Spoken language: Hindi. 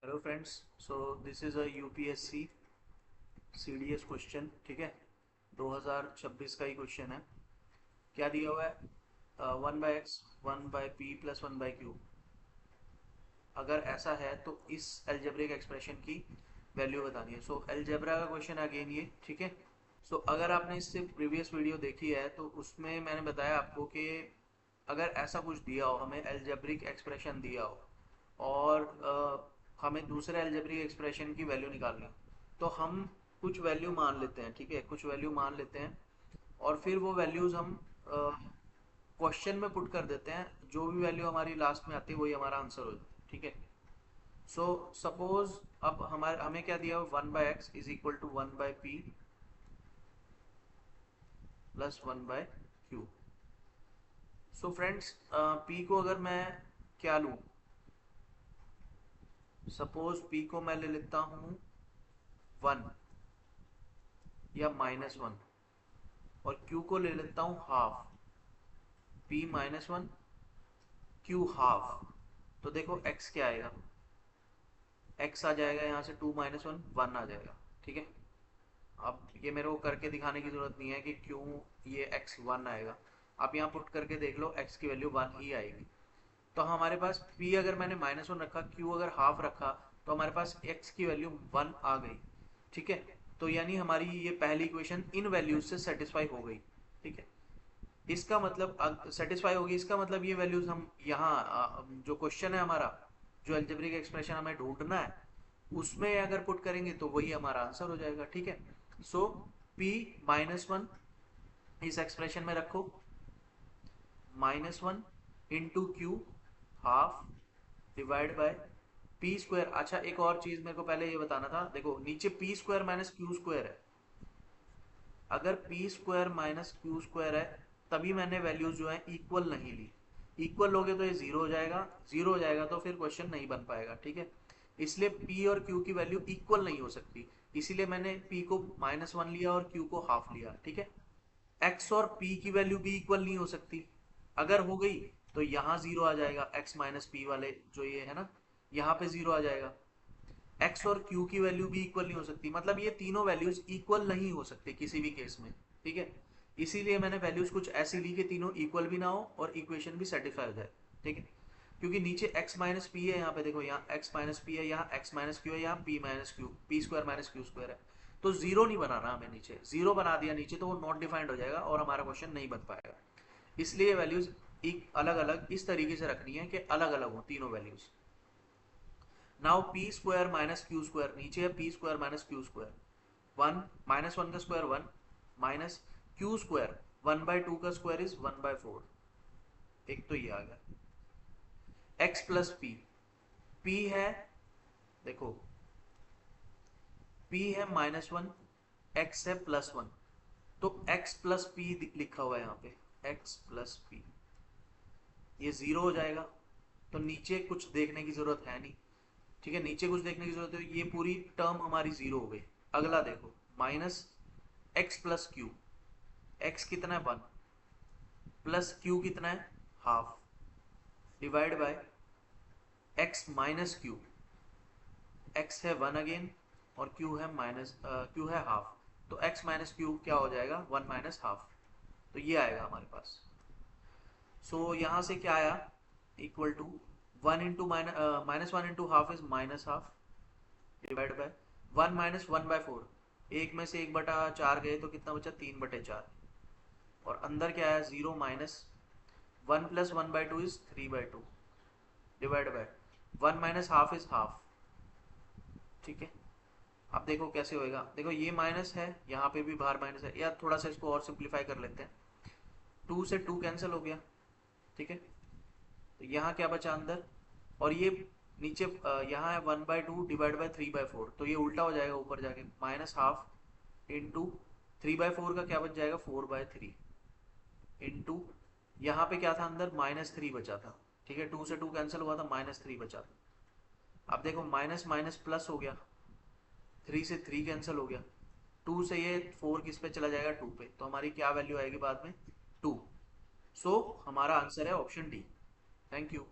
Hello friends. So this is a UPSC CDS question. ठीक है, 2026 का ही क्वेश्चन है। क्या दिया हुआ है? 1/x 1/p plus 1/q। अगर ऐसा है तो इस एल्जेब्रिक एक्सप्रेशन की वैल्यू बतानी है। सो एल्जेब्रा का क्वेश्चन अगेन ये। ठीक है, सो अगर आपने इससे प्रीवियस वीडियो देखी है तो उसमें मैंने बताया आपको कि अगर ऐसा कुछ दिया हो, हमें एल्जेब्रिक एक्सप्रेशन दिया हो और हमें दूसरे एल्जेब्रिक एक्सप्रेशन की वैल्यू निकालनी हो, तो हम कुछ वैल्यू मान लेते हैं। ठीक है, कुछ वैल्यू मान लेते हैं और फिर वो वैल्यूज हम क्वेश्चन में पुट कर देते हैं। जो भी वैल्यू हमारी लास्ट में आती है वही हमारा आंसर हो जाता है। ठीक है, सो सपोज अब हमारे हमें क्या दिया हुआ, 1/x is equal to 1/p plus 1/q। So friends, p को अगर मैं क्या लूँ, सपोज p को मैं ले लेता हूँ 1 या -1 और q को ले लेता हूँ हाफ। p -1 q half. तो देखो x क्या आएगा, x आ जाएगा यहाँ से 2 - 1 1 आ जाएगा। ठीक है, अब ये मेरे को करके दिखाने की जरूरत नहीं है कि क्यों ये x 1 आएगा। आप यहाँ पुट करके देख लो, x की वैल्यू 1 ही आएगी। तो हमारे पास p अगर मैंने -1 रखा, q अगर हाफ रखा, तो हमारे पास x की वैल्यू 1 आ गई। ठीक है, तो यानी हमारी ये पहली इक्वेशन इन वैल्यूज से सेटिस्फाई हो गई। ठीक है, इसका मतलब सेटिस्फाई होगी, इसका मतलब ये वैल्यूज हम यहाँ जो क्वेश्चन है हमारा, जो एल्जेब्रिक एक्सप्रेशन हमें ढूंढना है, उसमें अगर पुट करेंगे तो वही हमारा आंसर हो जाएगा। ठीक है, सो p -1 इस एक्सप्रेशन में रखो, -1 into Q half divide by P square. अच्छा, एक और चीज मेरे को पहले ये बताना था। देखो नीचे P square minus Q square है। अगर P square minus Q square है तभी मैंने वैल्यूज जो है इक्वल नहीं ली। इक्वल लोगे तो ये जीरो हो जाएगा, जीरो हो जाएगा तो फिर क्वेश्चन नहीं बन पाएगा। ठीक है, इसलिए p और q की वैल्यू इक्वल नहीं हो सकती, इसीलिए मैंने p को -1 लिया और q को हाफ लिया। ठीक है, x और p की वैल्यू भी इक्वल नहीं हो सकती। अगर हो गई तो यहाँ जीरो आ जाएगा, x माइनस p वाले जो ये है ना, यहाँ पे जीरो आ जाएगा। x और q की वैल्यू भी इक्वल नहीं हो सकती, मतलब ये तीनों वैल्यूज इक्वल नहीं हो सकती किसी भी केस में। ठीक है, इसीलिए मैंने वैल्यूज कुछ ऐसी ली कि तीनों इक्वल भी ना हो और इक्वेशन भी सेटिस्फाई हो जाए। ठीक है, क्योंकि नीचे x माइनस पी है, यहाँ पे देखो यहाँ x माइनस पी है, यहाँ x माइनस क्यू है, यहाँ p minus Q, P square minus Q square है। तो जीरो नहीं बनाना हमें, नीचे जीरो बना दिया नीचे तो वो नॉट डिफाइंड हो जाएगा और हमारा क्वेश्चन नहीं बन पाएगा। इसलिए वैल्यूज एक अलग अलग इस तरीके से रखनी है कि अलग अलग हो तीनों values. Now P square minus Q square, नीचे है P square minus Q square, 1 -1 का स्क्वायर 1 माइनस क्यू स्क्वायर 1/2 का स्क्वायर इज 1/4। एक तो ये आ गया x प्लस पी। p है, देखो p है -1, x है +1, तो x प्लस पी लिखा हुआ है यहाँ पे, x प्लस पी। ये जीरो हो जाएगा तो नीचे कुछ देखने की जरूरत है नहीं। ठीक है, नीचे कुछ देखने की जरूरत है, ये पूरी टर्म हमारी जीरो हो गई। अगला देखो, minus x plus Q, x कितना है 1 प्लस क्यू कितना है half divide bye x minus Q. X है 1 अगेन और क्यू है क्यू है हाफ, तो एक्स माइनस क्यू क्या हो जाएगा, 1 माइनस हाफ। तो ये आएगा हमारे पास। सो यहाँ से क्या आया, equal to 1 into -1 into half is minus half divide by 1 minus 1/4। एक में से 1/4 गए तो कितना बचा, 3/4। और अंदर क्या है, zero minus 1 plus 1/2 is 3/2 divide by 1 minus half is half. ठीक है, अब देखो कैसे होएगा। देखो ये माइनस है, यहाँ पे भी बाहर माइनस है, या थोड़ा सा इसको और सिंप्लीफाई कर लेते हैं। 2 से 2 कैंसिल हो गया। ठीक है, तो यहाँ क्या बचा अंदर, और ये नीचे यहाँ है 1/2 डिवाइड बाय 3/4, तो ये उल्टा हो जाएगा ऊपर जाके, माइनस हाफ इंटू 3/4 का क्या बच जाएगा, 4/3 इंटू यहाँ पे क्या था अंदर, -3 बचा था। ठीक है, 2 से 2 कैंसिल हुआ था, -3 बचा था। अब देखो माइनस माइनस प्लस हो गया, 3 से 3 कैंसिल हो गया, 2 से ये 4 किस पे चला जाएगा, 2 पे, तो हमारी क्या वैल्यू आएगी बाद में, 2। सो हमारा आंसर है ऑप्शन डी। Thank you.